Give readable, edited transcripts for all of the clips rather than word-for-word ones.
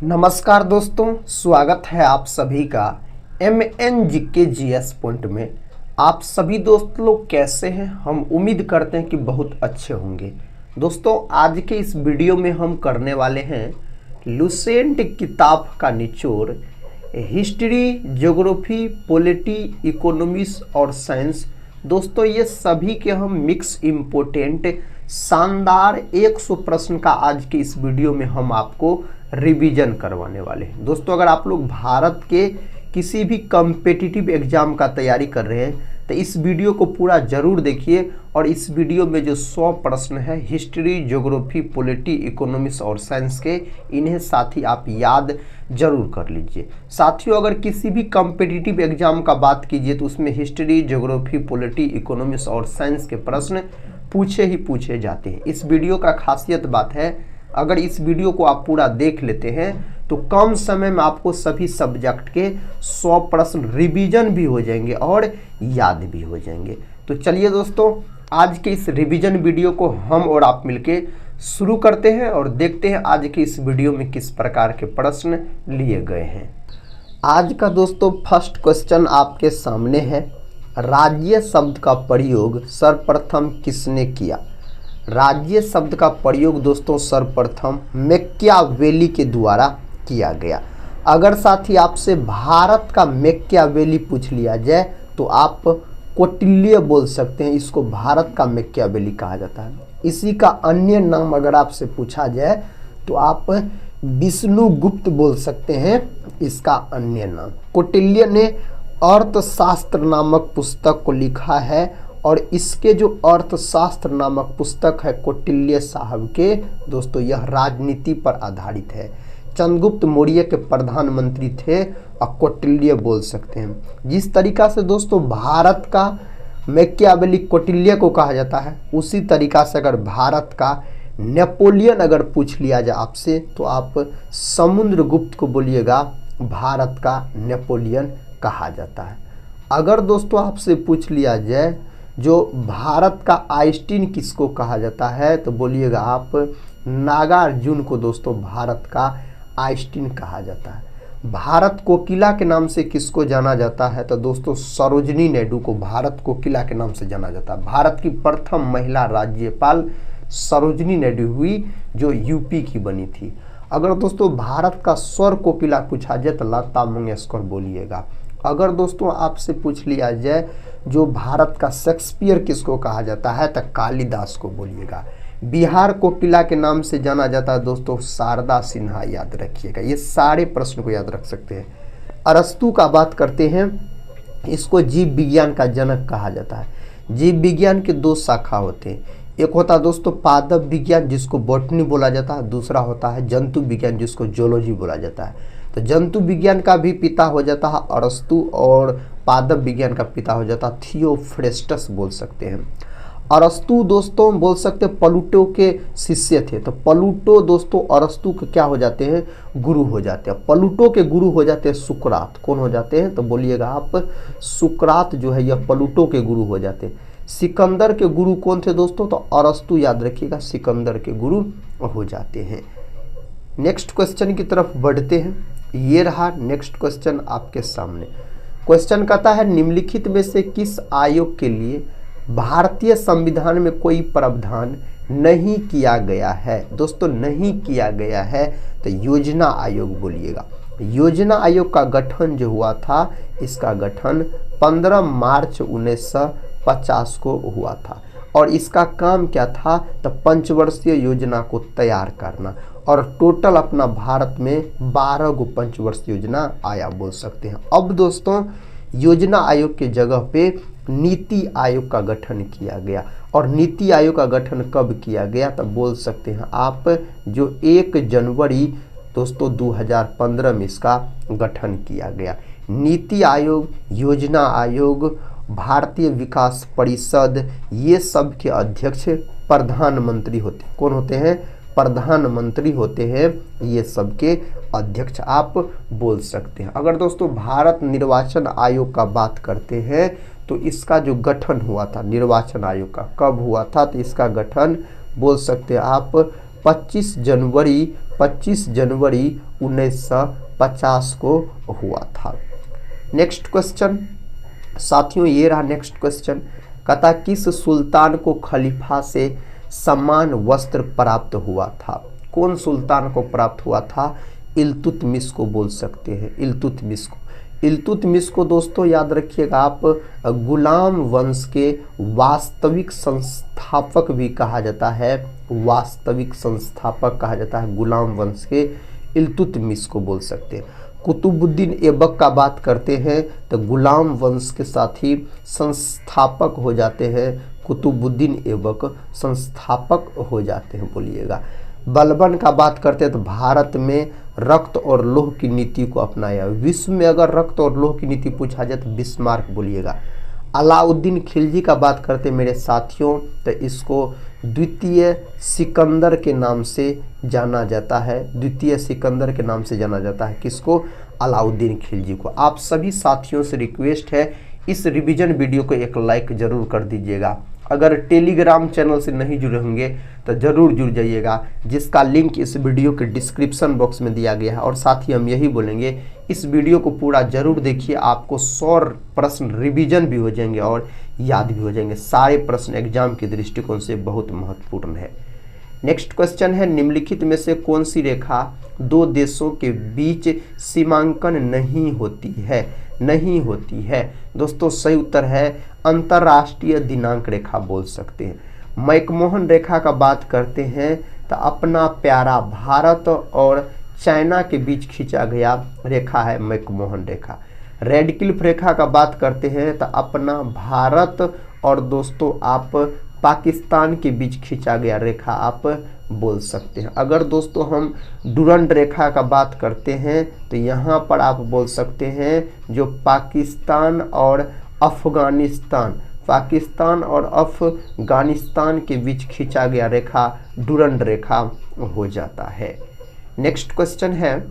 नमस्कार दोस्तों, स्वागत है आप सभी का MNGK GS पॉइंट में। आप सभी दोस्त लोग कैसे हैं? हम उम्मीद करते हैं कि बहुत अच्छे होंगे। दोस्तों, आज के इस वीडियो में हम करने वाले हैं लुसेंट किताब का निचोड़, हिस्ट्री, ज्योग्राफी, पॉलिटी, इकोनॉमिक्स और साइंस। दोस्तों, ये सभी के हम मिक्स इम्पोर्टेंट शानदार 100 प्रश्न का आज के इस वीडियो में हम आपको रिवीजन करवाने वाले हैं। दोस्तों, अगर आप लोग भारत के किसी भी कॉम्पिटिटिव एग्जाम का तैयारी कर रहे हैं तो इस वीडियो को पूरा जरूर देखिए। और इस वीडियो में जो 100 प्रश्न है हिस्ट्री, ज्योग्राफी, पॉलिटी, इकोनॉमिक्स और साइंस के, इन्हें साथ ही आप याद जरूर कर लीजिए। साथियों, अगर किसी भी कॉम्पिटिटिव एग्जाम का बात कीजिए तो उसमें हिस्ट्री, ज्योग्राफी, पॉलिटी, इकोनॉमिक्स और साइंस के प्रश्न पूछे ही पूछे जाते हैं। इस वीडियो का खासियत बात है, अगर इस वीडियो को आप पूरा देख लेते हैं तो कम समय में आपको सभी सब्जेक्ट के 100 प्रश्न रिवीजन भी हो जाएंगे और याद भी हो जाएंगे। तो चलिए दोस्तों, आज के इस रिवीजन वीडियो को हम और आप मिलके शुरू करते हैं और देखते हैं आज के इस वीडियो में किस प्रकार के प्रश्न लिए गए हैं। आज का दोस्तों फर्स्ट क्वेश्चन आपके सामने है, राज्य शब्द का प्रयोग सर्वप्रथम किसने किया? राज्य शब्द का प्रयोग दोस्तों सर्वप्रथम मैकियावेली के द्वारा किया गया। अगर साथी आपसे भारत का मैकियावेली पूछ लिया जाए तो आप कौटिल्य बोल सकते हैं, इसको भारत का मैकियावेली कहा जाता है। इसी का अन्य नाम अगर आपसे पूछा जाए तो आप विष्णुगुप्त बोल सकते हैं, इसका अन्य नाम। कौटिल्य ने अर्थशास्त्र नामक पुस्तक को लिखा है और इसके जो अर्थशास्त्र नामक पुस्तक है कौटिल्य साहब के, दोस्तों यह राजनीति पर आधारित है। चंद्रगुप्त मौर्य के प्रधानमंत्री थे और कौटिल्य बोल सकते हैं। जिस तरीका से दोस्तों भारत का मैकियावेली कौटिल्य को कहा जाता है, उसी तरीका से अगर भारत का नेपोलियन अगर पूछ लिया जाए आपसे तो आप समुद्रगुप्त को बोलिएगा भारत का नेपोलियन कहा जाता है। अगर दोस्तों आपसे पूछ लिया जाए जो भारत का आइंस्टीन किसको कहा जाता है तो बोलिएगा आप नागार्जुन को दोस्तों भारत का आइंस्टीन कहा जाता है। भारत कोकिला के नाम से किसको जाना जाता है तो दोस्तों सरोजिनी नायडू को भारत कोकिला के नाम से जाना जाता है। भारत की प्रथम महिला राज्यपाल सरोजिनी नायडू हुई जो यूपी की बनी थी। अगर दोस्तों भारत का स्वर कोकिला पूछा जाए तो लता मंगेशकर बोलिएगा। अगर दोस्तों आपसे पूछ लिया जाए जो भारत का शेक्सपियर किसको कहा जाता है तो कालिदास को बोलिएगा। बिहार कोकिला के नाम से जाना जाता है दोस्तों शारदा सिन्हा, याद रखिएगा। ये सारे प्रश्न को याद रख सकते हैं। अरस्तु का बात करते हैं, इसको जीव विज्ञान का जनक कहा जाता है। जीव विज्ञान के 2 शाखा होते हैं, एक होता है दोस्तों पादप विज्ञान जिसको बॉटनी बोला जाता है, दूसरा होता है जंतु विज्ञान जिसको जूलॉजी बोला जाता है। तो जंतु विज्ञान का भी पिता हो जाता है अरस्तु और पादप विज्ञान का पिता हो जाता है थियोफ्रेस्टस बोल सकते हैं। अरस्तु दोस्तों बोल सकते हैं प्लूटो के शिष्य थे, तो प्लूटो दोस्तों अरस्तु के क्या हो जाते हैं? गुरु हो जाते हैं। प्लूटो के गुरु हो जाते हैं सुकरात। कौन हो जाते हैं तो बोलिएगा आप सुकरात जो है यह प्लूटो के गुरु हो जाते हैं। सिकंदर के गुरु कौन थे दोस्तों तो अरस्तु, याद रखिएगा सिकंदर के गुरु हो जाते हैं। नेक्स्ट क्वेश्चन की तरफ बढ़ते हैं। ये रहा नेक्स्ट क्वेश्चन आपके सामने। क्वेश्चन कहता है निम्नलिखित में से किस आयोग के लिए भारतीय संविधान में कोई प्रावधान नहीं किया गया है? दोस्तों नहीं किया गया है तो योजना आयोग बोलिएगा। योजना आयोग का गठन जो हुआ था, इसका गठन 15 मार्च 1950 को हुआ था और इसका काम क्या था तो पंचवर्षीय योजना को तैयार करना। और टोटल अपना भारत में 12 गो पंचवर्षीय योजना आया बोल सकते हैं। अब दोस्तों योजना आयोग के जगह पे नीति आयोग का गठन किया गया। और नीति आयोग का गठन कब किया गया तो बोल सकते हैं आप जो 1 जनवरी दोस्तों 2015 में इसका गठन किया गया। नीति आयोग, योजना आयोग, भारतीय विकास परिषद, ये सब के अध्यक्ष प्रधानमंत्री होते हैं। कौन होते हैं? प्रधानमंत्री होते हैं, ये सब के अध्यक्ष आप बोल सकते हैं। अगर दोस्तों भारत निर्वाचन आयोग का बात करते हैं तो इसका जो गठन हुआ था निर्वाचन आयोग का कब हुआ था तो इसका गठन बोल सकते हैं आप 25 जनवरी 1950 को हुआ था। नेक्स्ट क्वेश्चन साथियों, ये रहा नेक्स्ट क्वेश्चन। कहता किस सुल्तान को खलीफा से समान वस्त्र प्राप्त हुआ था? कौन सुल्तान को प्राप्त हुआ था? इल्तुतमिश को बोल सकते हैं, इल्तुतमिश को। इल्तुतमिश को दोस्तों याद रखिएगा आप, गुलाम वंश के वास्तविक संस्थापक भी कहा जाता है, वास्तविक संस्थापक कहा जाता है गुलाम वंश के, इल्तुतमिश को बोल सकते हैं। कुतुबुद्दीन ऐबक का बात करते हैं तो गुलाम वंश के साथ ही संस्थापक हो जाते हैं, कुतुबुद्दीन ऐबक संस्थापक हो जाते हैं बोलिएगा। बलबन का बात करते हैं तो भारत में रक्त और लौह की नीति को अपनाया। विश्व में अगर रक्त और लौह की नीति पूछा जाए तो बिस्मार्क बोलिएगा। अलाउद्दीन खिलजी का बात करते मेरे साथियों तो इसको द्वितीय सिकंदर के नाम से जाना जाता है, द्वितीय सिकंदर के नाम से जाना जाता है। किसको? अलाउद्दीन खिलजी को। आप सभी साथियों से रिक्वेस्ट है इस रिवीजन वीडियो को एक लाइक जरूर कर दीजिएगा। अगर टेलीग्राम चैनल से नहीं जुड़े होंगे तो ज़रूर जुड़ जाइएगा, जिसका लिंक इस वीडियो के डिस्क्रिप्शन बॉक्स में दिया गया है। और साथ ही हम यही बोलेंगे इस वीडियो को पूरा जरूर देखिए, आपको 100 प्रश्न रिवीजन भी हो जाएंगे और याद भी हो जाएंगे। सारे प्रश्न एग्जाम के दृष्टिकोण से बहुत महत्वपूर्ण है। नेक्स्ट क्वेश्चन है, निम्नलिखित में से कौन सी रेखा दो देशों के बीच सीमांकन नहीं होती है? नहीं होती है दोस्तों, सही उत्तर है अंतरराष्ट्रीय दिनांक रेखा बोल सकते हैं। मैकमोहन रेखा का बात करते हैं तो अपना प्यारा भारत और चाइना के बीच खींचा गया रेखा है मैकमोहन रेखा। रेडक्लिफ रेखा का बात करते हैं तो अपना भारत और दोस्तों आप पाकिस्तान के बीच खींचा गया रेखा आप बोल सकते हैं। अगर दोस्तों हम डुरंड रेखा का बात करते हैं तो यहाँ पर आप बोल सकते हैं जो पाकिस्तान और अफगानिस्तान, पाकिस्तान और अफगानिस्तान के बीच खींचा गया रेखा डुरंड रेखा हो जाता है। नेक्स्ट क्वेश्चन है,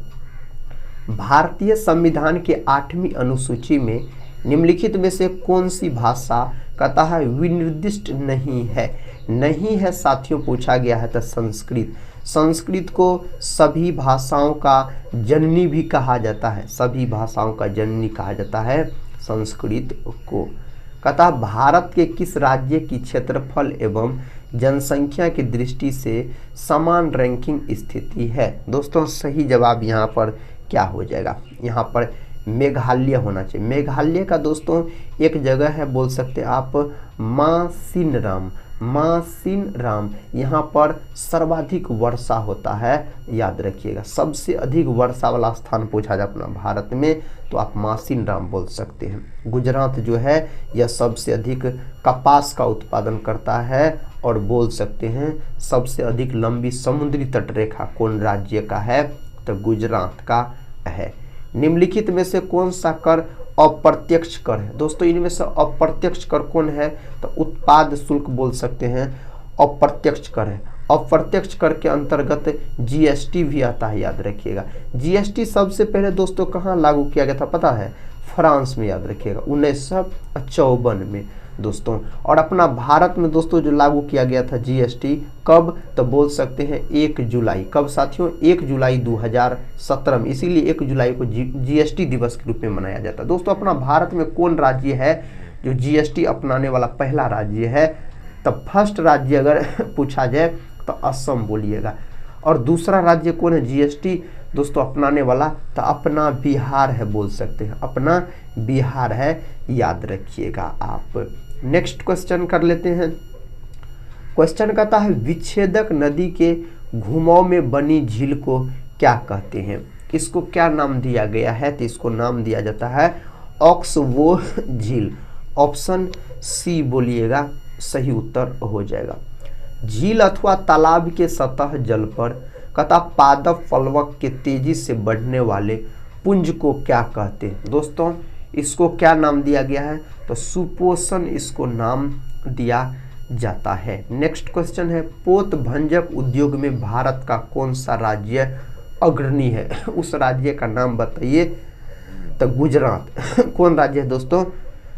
भारतीय संविधान के 8वीं अनुसूची में निम्नलिखित में से कौन सी भाषा कहता है विनिर्दिष्ट नहीं है? नहीं है साथियों पूछा गया है तो संस्कृत। संस्कृत को सभी भाषाओं का जननी भी कहा जाता है, सभी भाषाओं का जननी कहा जाता है संस्कृत को। कहता भारत के किस राज्य की क्षेत्रफल एवं जनसंख्या की दृष्टि से समान रैंकिंग स्थिति है? दोस्तों सही जवाब यहाँ पर क्या हो जाएगा? यहाँ पर मेघालय होना चाहिए। मेघालय का दोस्तों एक जगह है बोल सकते हैं आप मासिनराम, मासिनराम। यहाँ पर सर्वाधिक वर्षा होता है, याद रखिएगा। सबसे अधिक वर्षा वाला स्थान पूछा जाए अपना भारत में तो आप मासिनराम बोल सकते हैं। गुजरात जो है यह सबसे अधिक कपास का उत्पादन करता है और बोल सकते हैं सबसे अधिक लंबी समुद्री तटरेखा कौन राज्य का है? तो गुजरात का है। निम्नलिखित में से कौन सा कर अप्रत्यक्ष कर है? दोस्तों इनमें से अप्रत्यक्ष कर कौन है? तो उत्पाद शुल्क बोल सकते हैं अप्रत्यक्ष कर है। अप्रत्यक्ष कर के अंतर्गत जीएसटी भी आता है, याद रखिएगा। जीएसटी सबसे पहले दोस्तों कहाँ लागू किया गया था पता है? फ्रांस में, याद रखिएगा 1954 में दोस्तों। और अपना भारत में दोस्तों जो लागू किया गया था जीएसटी कब? तो बोल सकते हैं 1 जुलाई। कब साथियों? 1 जुलाई 2017 में। इसीलिए 1 जुलाई को जीएसटी दिवस के रूप में मनाया जाता है। दोस्तों अपना भारत में कौन राज्य है जो जीएसटी अपनाने वाला पहला राज्य है? तो फर्स्ट राज्य अगर पूछा जाए तो असम बोलिएगा। और दूसरा राज्य कौन है जीएसटी दोस्तों अपनाने वाला? तो अपना बिहार है बोल सकते हैं, अपना बिहार है, याद रखिएगा आप। नेक्स्ट क्वेश्चन कर लेते हैं। क्वेश्चन कहता है विच्छेदक नदी के घुमाव में बनी झील को क्या कहते हैं? इसको क्या नाम दिया गया है? तो इसको नाम दिया जाता है ऑक्सबो झील। ऑप्शन सी बोलिएगा, सही उत्तर हो जाएगा। झील अथवा तालाब के सतह जल पर कहता पादप फलवक के तेजी से बढ़ने वाले पुंज को क्या कहते हैं? दोस्तों इसको क्या नाम दिया गया है? तो सुपोषण इसको नाम दिया जाता है। नेक्स्ट क्वेश्चन है पोत भंजक उद्योग में भारत का कौन सा राज्य अग्रणी है? उस राज्य का नाम बताइए। तो गुजरात। कौन राज्य है दोस्तों?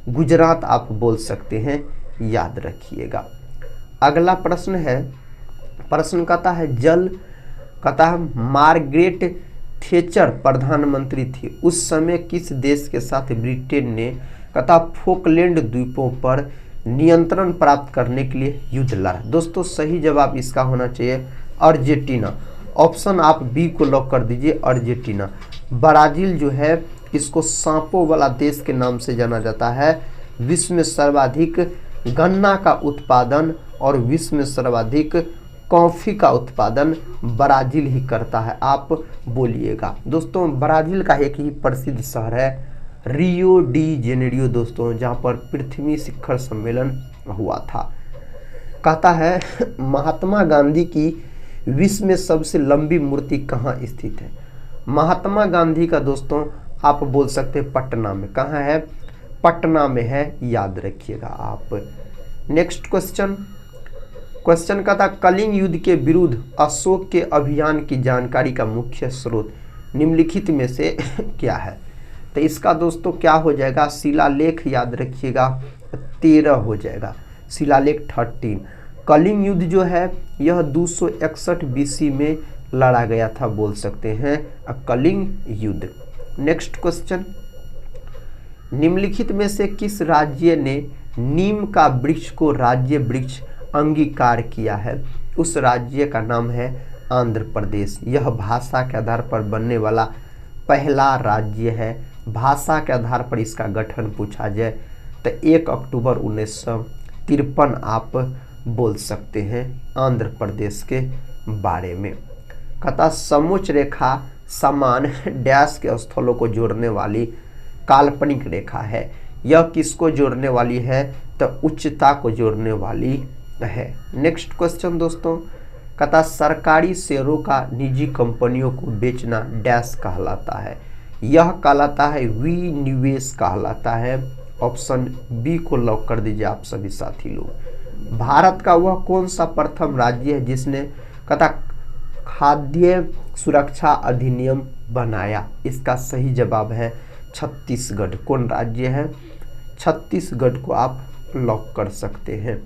गुजरात आप बोल सकते हैं, याद रखिएगा। अगला प्रश्न है प्रश्न कहता है जल, कहता है मार्गरेट थैचर प्रधानमंत्री थी उस समय किस देश के साथ ब्रिटेन ने कहता फोकलैंड द्वीपों पर नियंत्रण प्राप्त करने के लिए युद्ध लड़ा। दोस्तों सही जवाब इसका होना चाहिए अर्जेंटीना। ऑप्शन आप बी को लॉक कर दीजिए, अर्जेंटीना। ब्राजील जो है इसको सांपों वाला देश के नाम से जाना जाता है। विश्व में सर्वाधिक गन्ना का उत्पादन और विश्व में सर्वाधिक कॉफ़ी का उत्पादन ब्राज़ील ही करता है। आप बोलिएगा दोस्तों। ब्राज़ील का एक ही प्रसिद्ध शहर है रियो डी जेनेरियो दोस्तों, जहाँ पर पृथ्वी शिखर सम्मेलन हुआ था। कहता है महात्मा गांधी की विश्व में सबसे लंबी मूर्ति कहाँ स्थित है। महात्मा गांधी का दोस्तों आप बोल सकते हैं पटना में। कहाँ है? पटना में है, याद रखिएगा आप। नेक्स्ट क्वेश्चन का था कलिंग युद्ध के विरुद्ध अशोक के अभियान की जानकारी का मुख्य स्रोत निम्नलिखित में से क्या है। तो इसका दोस्तों क्या हो जाएगा? शिलालेख, याद रखिएगा 13 हो जाएगा, शिलालेख 13। कलिंग युद्ध जो है यह 261 BC में लड़ा गया था, बोल सकते हैं कलिंग युद्ध। नेक्स्ट क्वेश्चन, निम्नलिखित में से किस राज्य ने नीम का वृक्ष को राज्य वृक्ष अंगीकार किया है? उस राज्य का नाम है आंध्र प्रदेश। यह भाषा के आधार पर बनने वाला पहला राज्य है। भाषा के आधार पर इसका गठन पूछा जाए तो 1 अक्टूबर 1953 आप बोल सकते हैं आंध्र प्रदेश के बारे में। कहता समोच्च रेखा समान डैश के स्थलों को जोड़ने वाली काल्पनिक रेखा है। यह किसको जोड़ने वाली है? तो उच्चता को जोड़ने वाली है। नेक्स्ट क्वेश्चन दोस्तों, कहता सरकारी शेयरों का निजी कंपनियों को बेचना डैश कहलाता है। यह कहलाता है विनिवेश कहलाता है। ऑप्शन बी को लॉक कर दीजिए आप सभी साथी लोग। भारत का वह कौन सा प्रथम राज्य है जिसने कहता खाद्य सुरक्षा अधिनियम बनाया? इसका सही जवाब है छत्तीसगढ़। कौन राज्य है? छत्तीसगढ़ को आप लॉक कर सकते हैं।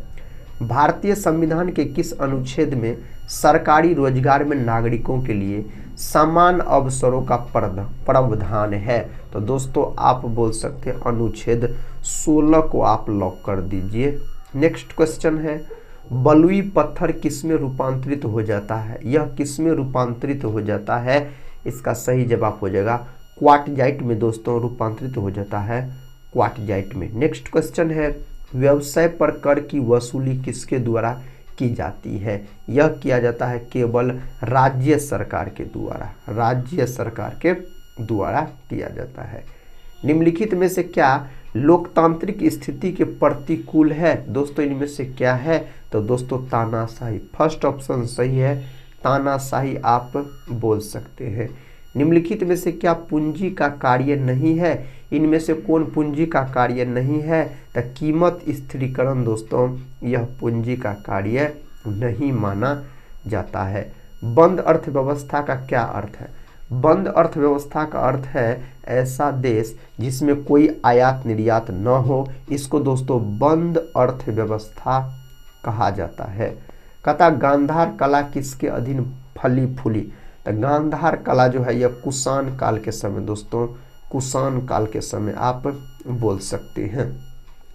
भारतीय संविधान के किस अनुच्छेद में सरकारी रोजगार में नागरिकों के लिए समान अवसरों का प्रावधान है? तो दोस्तों आप बोल सकते हैं अनुच्छेद 16 को आप लॉक कर दीजिए। नेक्स्ट क्वेश्चन है बलुई पत्थर किसमें रूपांतरित हो जाता है? यह किसमें रूपांतरित हो जाता है? इसका सही जवाब हो जाएगा क्वार्टजाइट में दोस्तों रूपांतरित हो जाता है, क्वार्टजाइट में। नेक्स्ट क्वेश्चन है व्यवसाय पर कर की वसूली किसके द्वारा की जाती है? यह किया जाता है केवल राज्य सरकार के द्वारा, राज्य सरकार के द्वारा किया जाता है। निम्नलिखित में से क्या लोकतांत्रिक स्थिति के प्रतिकूल है? दोस्तों इनमें से क्या है? तो दोस्तों तानाशाही। फर्स्ट ऑप्शन सही है, तानाशाही आप बोल सकते हैं। निम्नलिखित में से क्या पूंजी का कार्य नहीं है? इनमें से कौन पूंजी का कार्य नहीं है? तो कीमत स्थिरीकरण दोस्तों यह पूंजी का कार्य नहीं माना जाता है। बंद अर्थव्यवस्था का क्या अर्थ है? बंद अर्थव्यवस्था का अर्थ है ऐसा देश जिसमें कोई आयात निर्यात न हो, इसको दोस्तों बंद अर्थव्यवस्था कहा जाता है। कहता गांधार कला किसके अधीन फली फूली? तो गांधार कला जो है यह कुषाण काल के समय दोस्तों, कुषाण काल के समय आप बोल सकते हैं।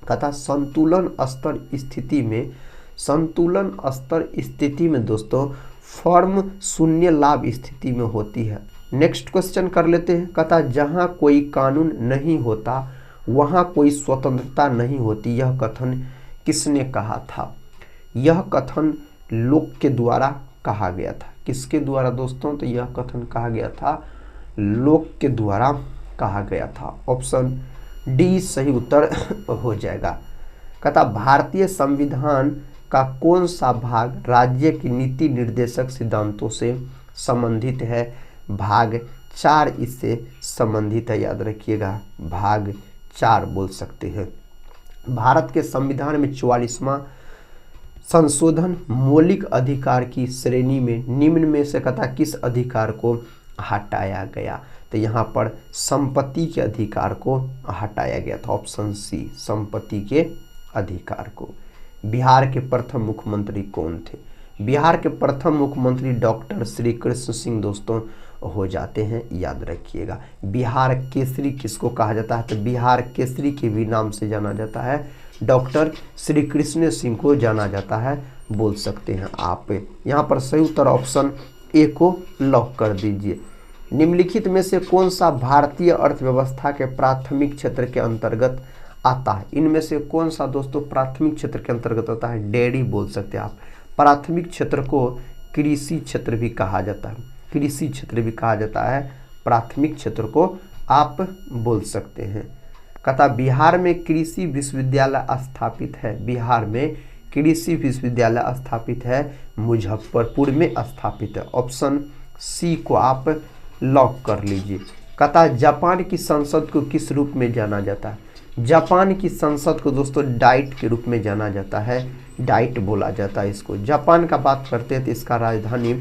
कहता संतुलन स्तर स्थिति में, संतुलन स्तर स्थिति में दोस्तों फर्म शून्य लाभ स्थिति में होती है। नेक्स्ट क्वेश्चन कर लेते हैं। कहता जहाँ कोई कानून नहीं होता वहाँ कोई स्वतंत्रता नहीं होती, यह कथन किसने कहा था? यह कथन लोक के द्वारा कहा गया था। किसके द्वारा दोस्तों? तो यह कथन कहा गया था लोक के द्वारा कहा गया था। ऑप्शन डी सही उत्तर हो जाएगा। कहता भारतीय संविधान का कौन सा भाग राज्य की नीति निर्देशक सिद्धांतों से संबंधित है? भाग 4 इससे संबंधित है, याद रखिएगा भाग 4 बोल सकते हैं। भारत के संविधान में 44वां संशोधन मौलिक अधिकार की श्रेणी में निम्न में से कहता किस अधिकार को हटाया गया? तो यहाँ पर संपत्ति के अधिकार को हटाया गया था। ऑप्शन सी संपत्ति के अधिकार को। बिहार के प्रथम मुख्यमंत्री कौन थे? बिहार के प्रथम मुख्यमंत्री डॉक्टर श्री कृष्ण सिंह दोस्तों हो जाते हैं, याद रखिएगा। बिहार केसरी किसको कहा जाता है, तो बिहार केसरी के भी नाम से जाना जाता है, डॉक्टर श्री कृष्ण सिंह को जाना जाता है, बोल सकते हैं आप। यहाँ पर सही उत्तर ऑप्शन ए को लॉक कर दीजिए। निम्नलिखित में से कौन सा भारतीय अर्थव्यवस्था के प्राथमिक क्षेत्र के अंतर्गत आता है, इनमें से कौन सा दोस्तों प्राथमिक क्षेत्र के अंतर्गत आता है, डेयरी बोल सकते हैं आप। प्राथमिक क्षेत्र को कृषि क्षेत्र भी कहा जाता है, कृषि क्षेत्र भी कहा जाता है, प्राथमिक क्षेत्र को आप बोल सकते हैं। कहता बिहार में कृषि विश्वविद्यालय स्थापित है, बिहार में कृषि विश्वविद्यालय स्थापित है, मुजफ्फरपुर में स्थापित है। ऑप्शन सी को आप लॉक कर लीजिए। कहता जापान की संसद को किस रूप में जाना जाता है, जापान की संसद को दोस्तों डाइट के रूप में जाना जाता है, डाइट बोला जाता है इसको। जापान का बात करते हैं तो इसका राजधानी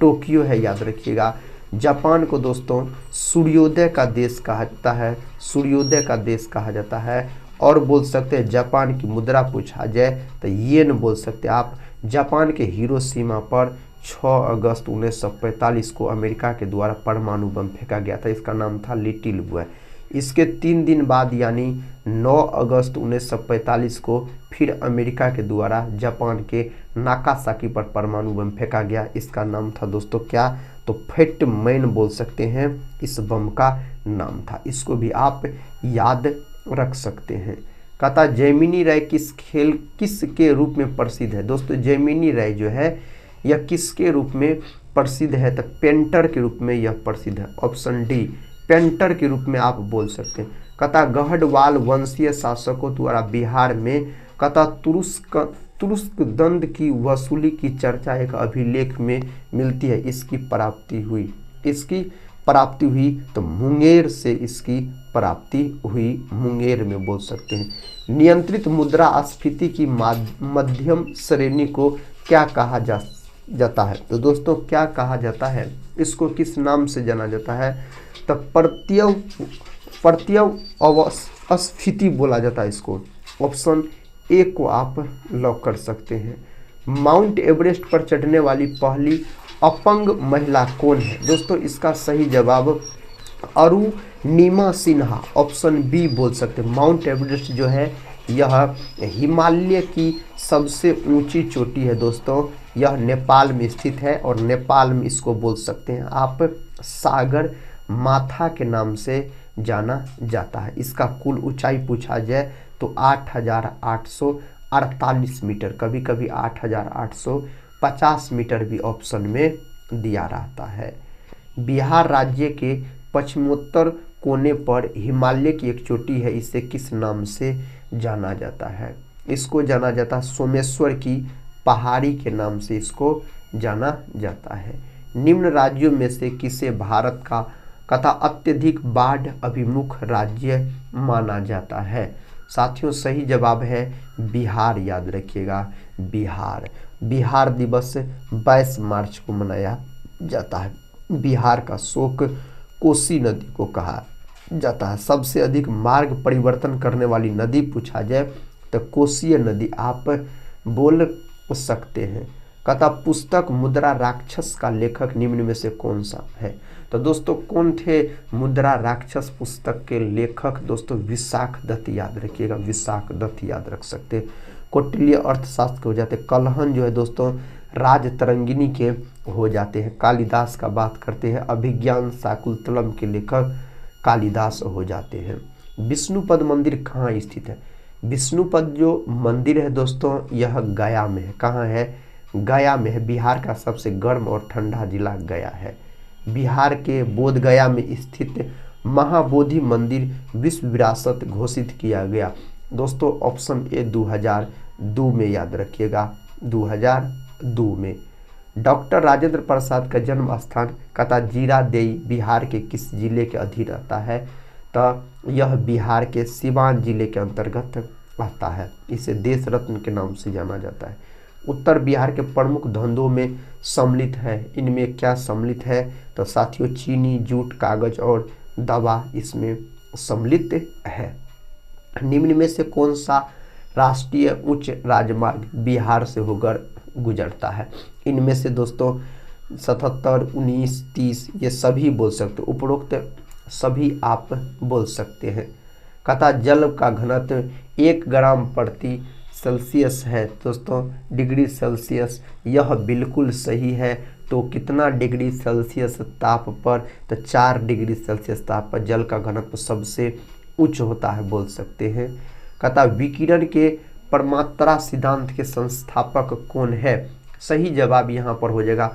टोक्यो है, याद रखिएगा। जापान को दोस्तों सूर्योदय का देश कहा जाता है, सूर्योदय का देश कहा जाता है। और बोल सकते हैं जापान की मुद्रा पूछा जाए तो येन बोल सकते हैं आप। जापान के हिरोशिमा पर 6 अगस्त 1945 को अमेरिका के द्वारा परमाणु बम फेंका गया था, इसका नाम था लिटिल बॉय। इसके 3 दिन बाद यानी 9 अगस्त 1945 को फिर अमेरिका के द्वारा जापान के नागासाकी पर परमाणु बम फेंका गया, इसका नाम था दोस्तों क्या, तो फैट मैन बोल सकते हैं इस बम का नाम था। इसको भी आप याद रख सकते हैं। कहता जैमिनी राय किसके रूप में प्रसिद्ध है, दोस्तों जैमिनी राय जो है यह किसके रूप में प्रसिद्ध है, तो पेंटर के रूप में यह प्रसिद्ध है। ऑप्शन डी पेंटर के रूप में आप बोल सकते हैं। कहता गढ़वाल वंशीय शासकों द्वारा बिहार में कहता तुरुस्क दंड की वसूली की चर्चा एक अभिलेख में मिलती है, इसकी प्राप्ति हुई तो मुंगेर से इसकी प्राप्ति हुई, मुंगेर में बोल सकते हैं। नियंत्रित मुद्रास्फीति की मध्यम श्रेणी को क्या कहा जाता है, तो दोस्तों क्या कहा जाता है, इसको किस नाम से जाना जाता है, तो प्रत्ययस्फीति बोला जाता है इसको। ऑप्शन ए को आप लॉक कर सकते हैं। माउंट एवरेस्ट पर चढ़ने वाली पहली अपंग महिला कौन है, दोस्तों इसका सही जवाब अरुणिमा सिन्हा, ऑप्शन बी बोल सकते हैं। माउंट एवरेस्ट जो है यह हिमालय की सबसे ऊंची चोटी है दोस्तों, यह नेपाल में स्थित है और नेपाल में इसको बोल सकते हैं आप सागर माथा के नाम से जाना जाता है। इसका कुल ऊंचाई पूछा जाए तो 8,848 मीटर, कभी कभी 8,850 मीटर भी ऑप्शन में दिया रहता है। बिहार राज्य के पश्चिमोत्तर कोने पर हिमालय की एक चोटी है, इसे किस नाम से जाना जाता है, इसको जाना जाता है सोमेश्वर की पहाड़ी के नाम से इसको जाना जाता है। निम्न राज्यों में से किसे भारत का कथा अत्यधिक बाढ़ अभिमुख राज्य माना जाता है, साथियों सही जवाब है बिहार, याद रखिएगा बिहार। बिहार दिवस 22 मार्च को मनाया जाता है। बिहार का शोक कोसी नदी को कहा जाता है। सबसे अधिक मार्ग परिवर्तन करने वाली नदी पूछा जाए तो कोसी नदी आप बोल सकते हैं। कथा पुस्तक मुद्रा राक्षस का लेखक निम्न में से कौन सा है, तो दोस्तों कौन थे मुद्रा राक्षस पुस्तक के लेखक, दोस्तों विशाख दत्त, याद रखिएगा विशाख दत्त याद रख सकते हैं। कौटिल्य अर्थशास्त्र के हो जाते हैं। कलहन जो है दोस्तों राजतरंगिणी के हो जाते हैं। कालिदास का बात करते हैं, अभिज्ञान शाकुंतलम के लेखक कालिदास हो जाते हैं। विष्णुपद मंदिर कहाँ स्थित है, विष्णुपद जो मंदिर है दोस्तों यह गया में है। कहाँ है, गया में है। बिहार का सबसे गर्म और ठंडा जिला गया है। बिहार के बोध गया में स्थित महाबोधि मंदिर विश्व विरासत घोषित किया गया, दोस्तों ऑप्शन ए 2002 में, याद रखिएगा 2002 में। डॉक्टर राजेंद्र प्रसाद का जन्म स्थान कथा जीरादेई बिहार के किस जिले के अधीन आता है, तो यह बिहार के सिवान जिले के अंतर्गत आता है। इसे देश रत्न के नाम से जाना जाता है। उत्तर बिहार के प्रमुख धंधों में सम्मिलित है, इनमें क्या सम्मिलित है, तो साथियों चीनी, जूट, कागज और दवा इसमें सम्मिलित है। निम्न में से कौन सा राष्ट्रीय उच्च राजमार्ग बिहार से होकर गुजरता है, इनमें से दोस्तों 77, 19, 30 ये सभी बोल सकते हो, उपरोक्त सभी आप बोल सकते हैं। कथा जल का घनत्व 1 ग्राम प्रति सेल्सियस है दोस्तों, डिग्री सेल्सियस, यह बिल्कुल सही है। तो कितना डिग्री सेल्सियस ताप पर, तो 4 डिग्री सेल्सियस ताप पर जल का घनत्व सबसे उच्च होता है बोल सकते हैं। कथा विकिरण के परमात्रा सिद्धांत के संस्थापक कौन है? सही जवाब यहाँ पर हो जाएगा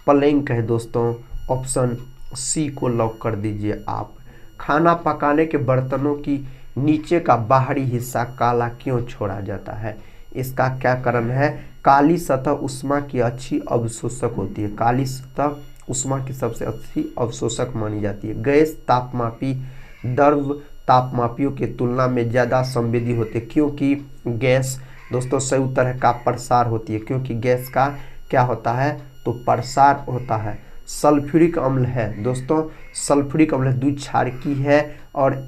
प्लैंक है दोस्तों, ऑप्शन सी को लॉक कर दीजिए आप। खाना पकाने के बर्तनों की नीचे का बाहरी हिस्सा काला क्यों छोड़ा जाता है? इसका क्या कारण है? काली सतह उष्मा की अच्छी अवशोषक होती है, काली सतह उष्मा की सबसे अच्छी अवशोषक मानी जाती है। गैस तापमापी द्रव तापमापियों की तुलना में ज़्यादा संवेदी होते हैं, क्योंकि गैस दोस्तों सही उत्तर है का प्रसार होती है, क्योंकि गैस का क्या होता है तो प्रसार होता है। सल्फ्यूरिक अम्ल है दोस्तों, सल्फ्यूरिक अम्ल द्विक्षारकी है और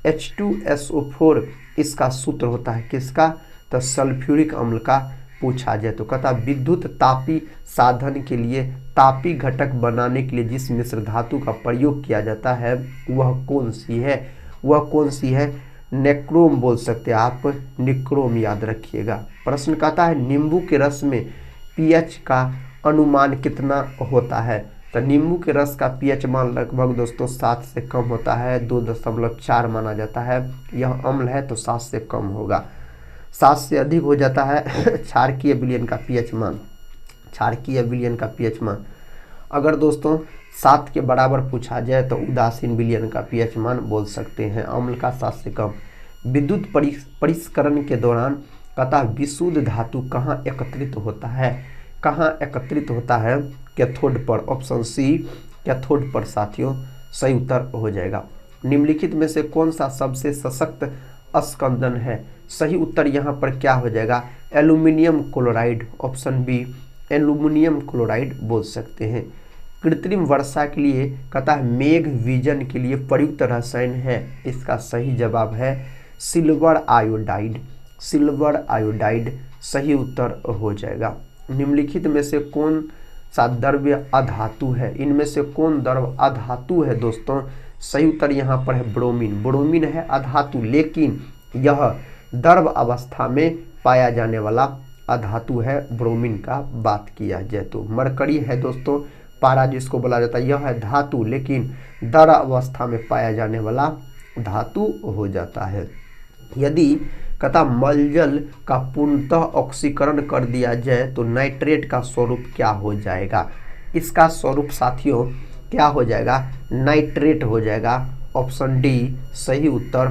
H2SO4 इसका सूत्र होता है किसका? तो सल्फ्यूरिक अम्ल का पूछा जाए तो कहता विद्युत तापी साधन के लिए तापी घटक बनाने के लिए जिस मिश्र धातु का प्रयोग किया जाता है वह कौन सी है? वह कौन सी है? नेक्रोम बोल सकते हैं आप, निक्रोम याद रखिएगा। प्रश्न कहता है नींबू के रस में पीएच का अनुमान कितना होता है? तो नींबू के रस का पीएच मान लगभग दोस्तों 7 से कम होता है, 2.4 माना जाता है। यह अम्ल है तो 7 से कम होगा, 7 से अधिक हो जाता है क्षारकीय विलयन का पीएच मान, क्षारकीय विलयन का पीएच मान। अगर दोस्तों 7 के बराबर पूछा जाए तो उदासीन विलयन का पीएच मान बोल सकते हैं, अम्ल का 7 से कम। विद्युत परिष्करण के दौरान कहता विशुद्ध धातु कहाँ एकत्रित होता है? कहाँ एकत्रित होता है? कैथोड पर, ऑप्शन सी कैथोड पर साथियों सही उत्तर हो जाएगा। निम्नलिखित में से कौन सा सबसे सशक्त अस्कंदन है? सही उत्तर यहाँ पर क्या हो जाएगा? Aluminium chloride, option B aluminium chloride बोल सकते हैं। कृत्रिम वर्षा के लिए कहता है मेघ विजन के लिए प्रयुक्त रसायन है, इसका सही जवाब है सिल्वर आयोडाइड, सिल्वर आयोडाइड सही उत्तर हो जाएगा। निम्नलिखित में से कौन सा द्रव्य अधातु है? इनमें से कौन द्रव अधातु है दोस्तों? सही उत्तर यहाँ पर है ब्रोमीन, ब्रोमीन है अधातु, लेकिन यह द्रव अवस्था में पाया जाने वाला अधातु है ब्रोमीन का बात किया जाए तो। मरकरी है दोस्तों पारा जिसको बोला जाता है, यह है धातु लेकिन द्रव अवस्था में पाया जाने वाला धातु हो जाता है। यदि कहता मलजल का पूर्णतः ऑक्सीकरण कर दिया जाए तो नाइट्रेट का स्वरूप क्या हो जाएगा? इसका स्वरूप साथियों क्या हो जाएगा? नाइट्रेट हो जाएगा, ऑप्शन डी सही उत्तर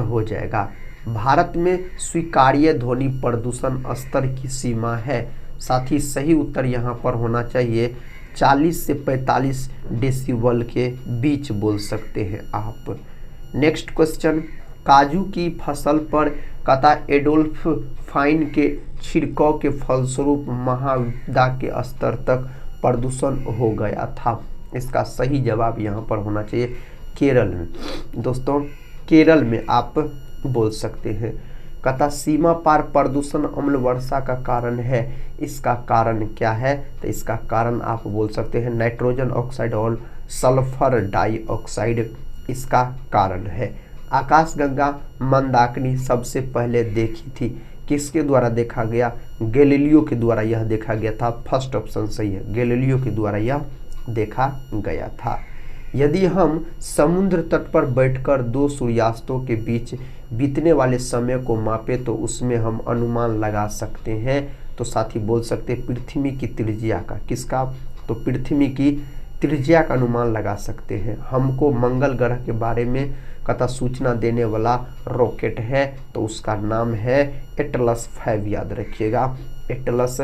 हो जाएगा। भारत में स्वीकार्य ध्वनि प्रदूषण स्तर की सीमा है, साथ ही सही उत्तर यहाँ पर होना चाहिए 40 से 45 डेसिबल के बीच बोल सकते हैं आप। नेक्स्ट क्वेश्चन, काजू की फसल पर कहता एडोल्फ फाइन के छिड़काव के फलस्वरूप महाविपदा के स्तर तक प्रदूषण हो गया था, इसका सही जवाब यहाँ पर होना चाहिए केरल में। दोस्तों केरल में आप बोल सकते हैं। कहता सीमा पार प्रदूषण अम्ल वर्षा का कारण है, इसका कारण क्या है? तो इसका कारण आप बोल सकते हैं नाइट्रोजन ऑक्साइड और सल्फर डाइऑक्साइड इसका कारण है। आकाशगंगा मंदाकिनी सबसे पहले देखी थी, किसके द्वारा देखा गया? गैलीलियो के द्वारा यह देखा गया था, फर्स्ट ऑप्शन सही है, गैलीलियो के द्वारा यह देखा गया था। यदि हम समुद्र तट पर बैठकर 2 सूर्यास्तों के बीच बीतने वाले समय को मापे तो उसमें हम अनुमान लगा सकते हैं, तो साथी बोल सकते हैं पृथ्वी की त्रिज्या का, किसका? तो पृथ्वी की त्रिज्या का अनुमान लगा सकते हैं। हमको मंगल ग्रह के बारे में कथा सूचना देने वाला रॉकेट है तो उसका नाम है एटलस 5, याद रखिएगा एटलस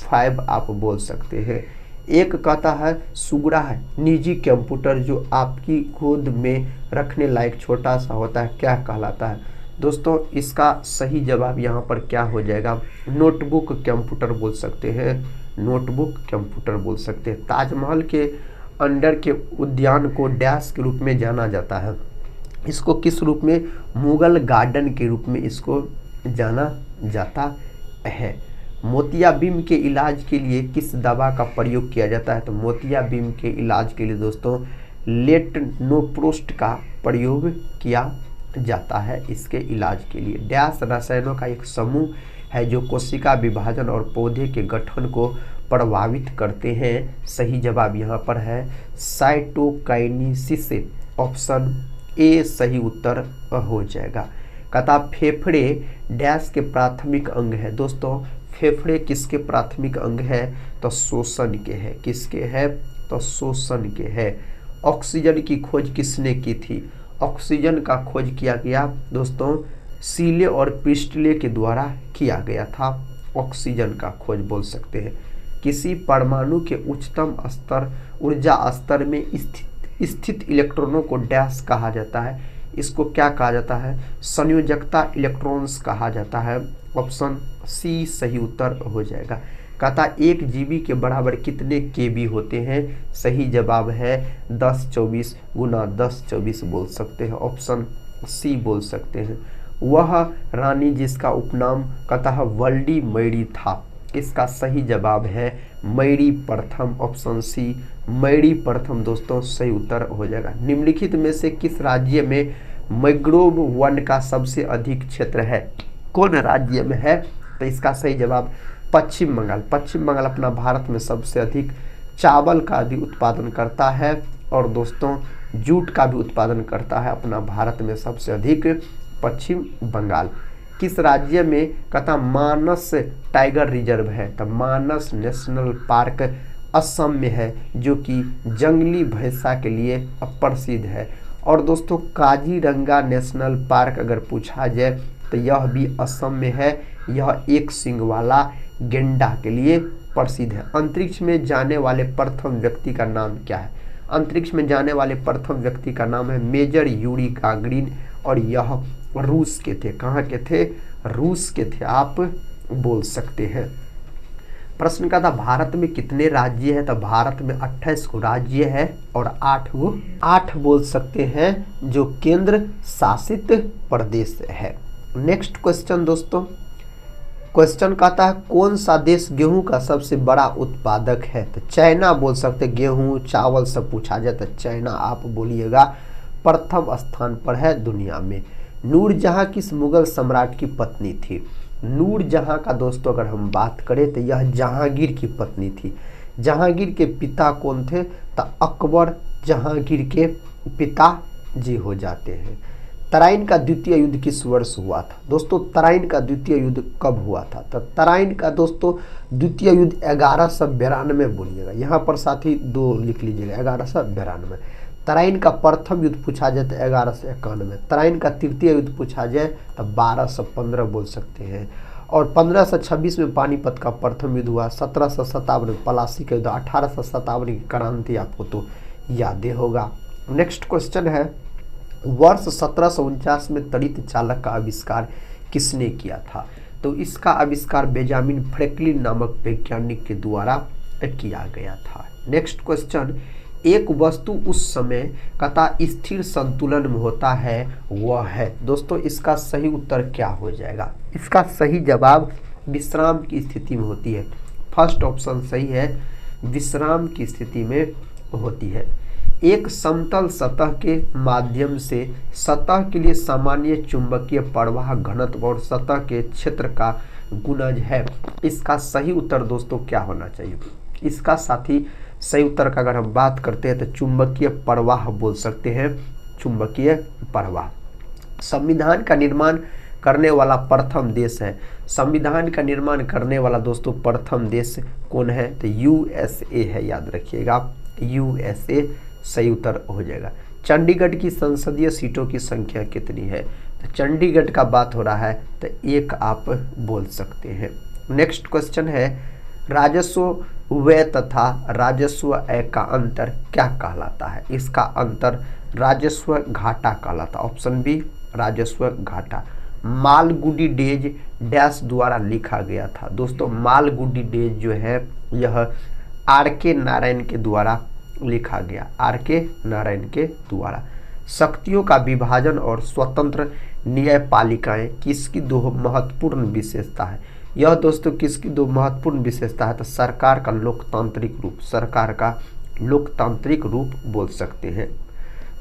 5 आप बोल सकते हैं। एक कहता है सुगड़ा है निजी कंप्यूटर जो आपकी गोद में रखने लायक छोटा सा होता है, क्या कहलाता है? दोस्तों इसका सही जवाब यहाँ पर क्या हो जाएगा? नोटबुक कंप्यूटर बोल सकते हैं, नोटबुक कंप्यूटर बोल सकते हैं। ताजमहल के अंडर के उद्यान को डैश के रूप में जाना जाता है, इसको किस रूप में? मुगल गार्डन के रूप में इसको जाना जाता है। मोतियाबिंद के इलाज के लिए किस दवा का प्रयोग किया जाता है? तो मोतियाबिंद के इलाज के लिए दोस्तों लेटनोप्रोस्ट का प्रयोग किया जाता है इसके इलाज के लिए। डैश रसायनों का एक समूह है जो कोशिका विभाजन और पौधे के गठन को प्रभावित करते हैं। सही जवाब यहाँ पर है साइटोकाइनेसिस, ऑप्शन ए सही उत्तर हो जाएगा। कहता फेफड़े डैश के प्राथमिक अंग है। दोस्तों फेफड़े किसके प्राथमिक अंग है? तो श्वसन के है। किसके है? तो श्वसन के है। ऑक्सीजन की खोज किसने की थी? ऑक्सीजन का खोज किया गया दोस्तों सीले और प्रिस्टले के द्वारा किया गया था। ऑक्सीजन का खोज बोल सकते हैं। किसी परमाणु के उच्चतम स्तर ऊर्जा स्तर में स्थित इलेक्ट्रॉनों को डैश कहा जाता है। इसको क्या कहा जाता है? संयोजकता इलेक्ट्रॉन्स कहा जाता है। ऑप्शन सी सही उत्तर हो जाएगा। कहता एक जीबी के बराबर कितने केबी होते हैं? सही जवाब है 1024 गुना 1024 बोल सकते हैं। ऑप्शन सी बोल सकते हैं। वह रानी जिसका उपनाम कहता है वल्डी मैरी था, इसका सही जवाब है मैरी प्रथम। ऑप्शन सी मैरी प्रथम दोस्तों सही उत्तर हो जाएगा। निम्नलिखित में से किस राज्य में मैंग्रोव वन का सबसे अधिक क्षेत्र है? कौन राज्य में है? तो इसका सही जवाब पश्चिम बंगाल। पश्चिम बंगाल अपना भारत में सबसे अधिक चावल का भी उत्पादन करता है और दोस्तों जूट का भी उत्पादन करता है अपना भारत में सबसे अधिक पश्चिम बंगाल। किस राज्य में कहता मानस टाइगर रिजर्व है? तो मानस नेशनल पार्क असम में है जो कि जंगली भैंसा के लिए प्रसिद्ध है। और दोस्तों काजीरंगा नेशनल पार्क अगर पूछा जाए तो यह भी असम में है। यह एक सींग वाला गेंडा के लिए प्रसिद्ध है। अंतरिक्ष में जाने वाले प्रथम व्यक्ति का नाम क्या है? अंतरिक्ष में जाने वाले प्रथम व्यक्ति का नाम है मेजर यूरी गागरिन और यह रूस के थे। कहाँ के थे? रूस के थे आप बोल सकते हैं। प्रश्न का था भारत में कितने राज्य है? तो भारत में 28 को राज्य है और 8 बोल सकते हैं जो केंद्र शासित प्रदेश है। नेक्स्ट क्वेश्चन दोस्तों, क्वेश्चन कहता है कौन सा देश गेहूं का सबसे बड़ा उत्पादक है? तो चाइना बोल सकते। गेहूं चावल सब पूछा जाए तो चाइना आप बोलिएगा प्रथम स्थान पर है दुनिया में। नूरजहां किस मुगल सम्राट की पत्नी थी? नूरजहां का दोस्तों अगर हम बात करें तो यह जहांगीर की पत्नी थी। जहांगीर के पिता कौन थे? तो अकबर जहांगीर के पिताजी हो जाते हैं। तराइन का द्वितीय युद्ध किस वर्ष हुआ था? दोस्तों तराइन का द्वितीय युद्ध कब हुआ था? तो तराइन का दोस्तों द्वितीय युद्ध 1192 बोलिएगा। यहाँ पर साथ ही 2 लिख लीजिएगा 1192। तराइन का प्रथम युद्ध पूछा जाए तो 1191। तराइन का तृतीय युद्ध पूछा जाए तो 1215 बोल सकते हैं। और 1526 में पानीपत का प्रथम युद्ध हुआ। 1757 में पलासी का युद्ध। 1857 की क्रांति आपको तो याद होगा। नेक्स्ट क्वेश्चन है वर्ष 1749 में तड़ित चालक का आविष्कार किसने किया था? तो इसका आविष्कार बेंजामिन फ्रैंकलिन नामक वैज्ञानिक के द्वारा किया गया था। नेक्स्ट क्वेश्चन एक वस्तु उस समय कहता स्थिर संतुलन में होता है वह है। दोस्तों इसका सही उत्तर क्या हो जाएगा? इसका सही जवाब विश्राम की स्थिति में होती है। फर्स्ट ऑप्शन सही है, विश्राम की स्थिति में होती है। एक समतल सतह के माध्यम से सतह के लिए सामान्य चुंबकीय प्रवाह घनत्व और सतह के क्षेत्र का गुणज है। इसका सही उत्तर दोस्तों क्या होना चाहिए? इसका साथी सही उत्तर का अगर हम बात करते हैं तो चुंबकीय प्रवाह बोल सकते हैं। चुंबकीय प्रवाह। संविधान का निर्माण करने वाला प्रथम देश है। संविधान का निर्माण करने वाला दोस्तों प्रथम देश कौन है? तो यूएसए है, याद रखिएगा यूएसए सही उत्तर हो जाएगा। चंडीगढ़ की संसदीय सीटों की संख्या कितनी है? तो चंडीगढ़ का बात हो रहा है तो 1 आप बोल सकते हैं। नेक्स्ट क्वेश्चन है राजस्व व्यय तथा राजस्व आय का अंतर क्या कहलाता है? इसका अंतर राजस्व घाटा कहलाता। ऑप्शन बी राजस्व घाटा। मालगुडी डेज डैश द्वारा लिखा गया था। दोस्तों मालगुडी डेज जो है यह आर.के. नारायण के द्वारा लिखा गया। आर.के. नारायण के द्वारा। शक्तियों का विभाजन और स्वतंत्र न्यायपालिकाएं किसकी 2 महत्वपूर्ण विशेषता है? यह दोस्तों किसकी दो महत्वपूर्ण विशेषता है, तो सरकार का लोकतांत्रिक रूप बोल सकते हैं।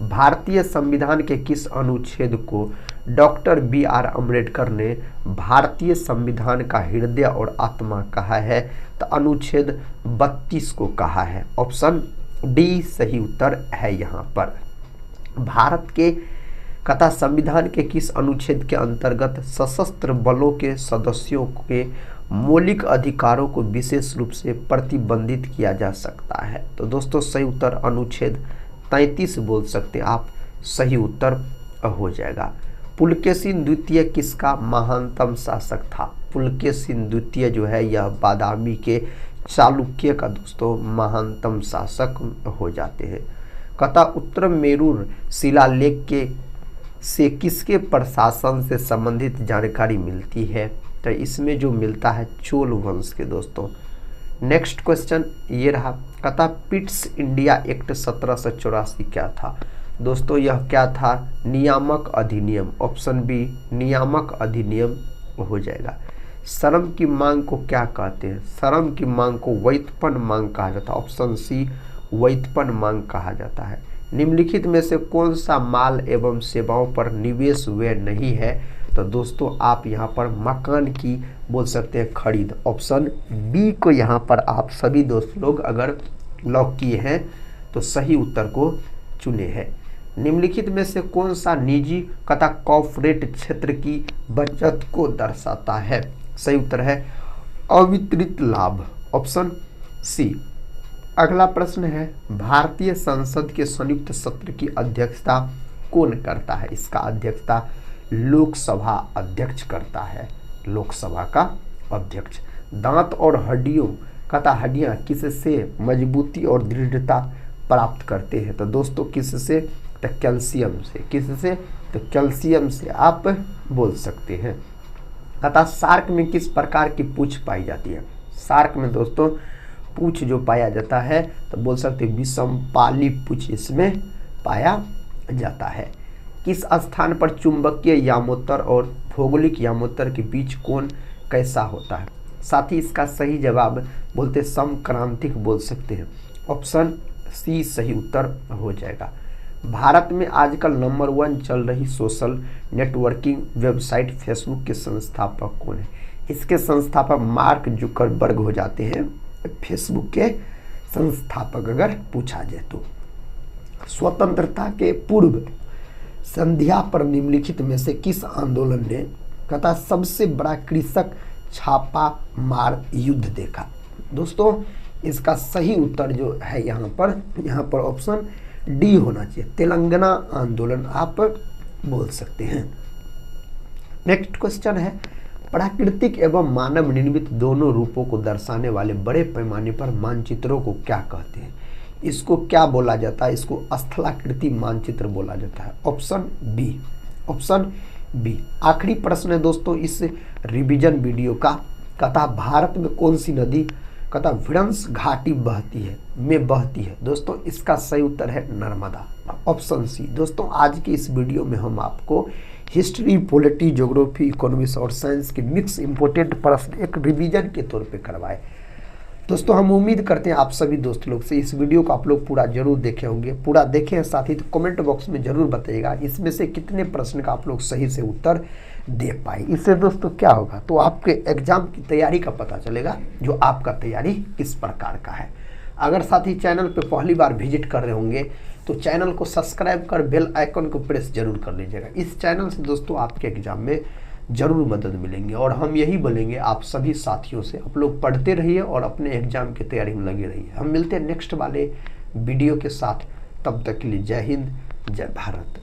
भारतीय संविधान के किस अनुच्छेद को डॉक्टर BR अम्बेडकर ने भारतीय संविधान का हृदय और आत्मा कहा है, तो अनुच्छेद 32 को कहा है। ऑप्शन डी सही उत्तर है यहाँ पर। भारत के कथा संविधान के किस अनुच्छेद के अंतर्गत सशस्त्र बलों के सदस्यों के मौलिक अधिकारों को विशेष रूप से प्रतिबंधित किया जा सकता है, तो दोस्तों सही उत्तर अनुच्छेद 33 बोल सकते हैं आप, सही उत्तर हो जाएगा। पुलकेशिन द्वितीय किसका महानतम शासक था? पुलकेशिन द्वितीय जो है यह बादामी के चालुक्य का दोस्तों महानतम शासक हो जाते हैं। कथा उत्तर मेरू शिलालेख के से किसके प्रशासन से संबंधित जानकारी मिलती है, तो इसमें जो मिलता है चोल वंश के दोस्तों। नेक्स्ट क्वेश्चन ये रहा, कथा पिट्स इंडिया एक्ट 1784 क्या था? दोस्तों यह क्या था? नियामक अधिनियम। ऑप्शन बी नियामक अधिनियम हो जाएगा। श्रम की मांग को क्या कहते हैं? श्रम की मांग को व्युत्पन्न मांग कहा जाता है। ऑप्शन सी व्युत्पन्न मांग कहा जाता है। निम्नलिखित में से कौन सा माल एवं सेवाओं पर निवेश व्यय नहीं है, तो दोस्तों आप यहाँ पर मकान की बोल सकते हैं खरीद। ऑप्शन बी को यहाँ पर आप सभी दोस्त लोग अगर लॉक किए हैं तो सही उत्तर को चुने हैं। निम्नलिखित में से कौन सा निजी तथा कॉर्पोरेट क्षेत्र की बचत को दर्शाता है? सही उत्तर है अवितरित लाभ। Option C. अगला प्रश्न है, भारतीय संसद के संयुक्त सत्र की अध्यक्षता कौन करता है? इसका अध्यक्षता लोकसभा अध्यक्ष करता है, लोकसभा का अध्यक्ष। दांत और हड्डियां किससे मजबूती और दृढ़ता प्राप्त करते हैं? तो दोस्तों किससे? तो कैल्शियम से। किससे? तो कैल्शियम से आप बोल सकते हैं। तथा शार्क में किस प्रकार की पूंछ पाई जाती है? शार्क में दोस्तों पूंछ जो पाया जाता है तो बोल सकते हैं विषमपाली पूंछ इसमें पाया जाता है। किस स्थान पर चुंबकीय यामोत्तर और भौगोलिक यामोत्तर के बीच कोण कैसा होता है? साथ ही इसका सही जवाब बोलते समक्रांतिक बोल सकते हैं। ऑप्शन सी सही उत्तर हो जाएगा। भारत में आजकल नंबर 1 चल रही सोशल नेटवर्किंग वेबसाइट फेसबुक के संस्थापक कौन है? इसके संस्थापक मार्क जुकरबर्ग हो जाते हैं, फेसबुक के संस्थापक अगर पूछा जाए तो। स्वतंत्रता के पूर्व संध्या पर निम्नलिखित में से किस आंदोलन ने कथा सबसे बड़ा कृषक छापा मार युद्ध देखा? दोस्तों इसका सही उत्तर जो है यहाँ पर ऑप्शन डी होना चाहिए, तेलंगाना आंदोलन आप बोल सकते हैं। नेक्स्ट क्वेश्चन है, प्राकृतिक एवं मानव निर्मित दोनों रूपों को दर्शाने वाले बड़े पैमाने पर मानचित्रों को क्या कहते हैं? इसको क्या बोला जाता है? इसको स्थलाकृति मानचित्र बोला जाता है। Option B. Option B. आखिरी प्रश्न है दोस्तों इस रिवीजन वीडियो का, कथा भारत में कौन सी नदी कथा विंध्य घाटी बहती है? दोस्तों इसका सही उत्तर है नर्मदा। Option C. दोस्तों आज की इस वीडियो में हम आपको हिस्ट्री, पॉलिटी, ज्योग्राफी, इकोनॉमिक्स और साइंस के मिक्स इंपॉर्टेंट प्रश्न एक रिवीजन के तौर पे करवाए। दोस्तों हम उम्मीद करते हैं आप सभी दोस्त लोग से इस वीडियो को आप लोग पूरा जरूर देखे होंगे। पूरा देखें साथ ही तो कमेंट बॉक्स में जरूर बताइएगा इसमें से कितने प्रश्न का आप लोग सही से उत्तर दे पाए। इससे दोस्तों क्या होगा, तो आपके एग्जाम की तैयारी का पता चलेगा जो आपका तैयारी किस प्रकार का है। अगर साथ ही चैनल पे पहली बार विजिट कर रहे होंगे तो चैनल को सब्सक्राइब कर बेल आइकन को प्रेस जरूर कर लीजिएगा। इस चैनल से दोस्तों आपके एग्जाम में जरूर मदद मिलेंगे और हम यही बोलेंगे आप सभी साथियों से, आप लोग पढ़ते रहिए और अपने एग्जाम की तैयारी में लगे रहिए। हम मिलते हैं नेक्स्ट वाले वीडियो के साथ, तब तक के लिए जय हिंद, जय भारत।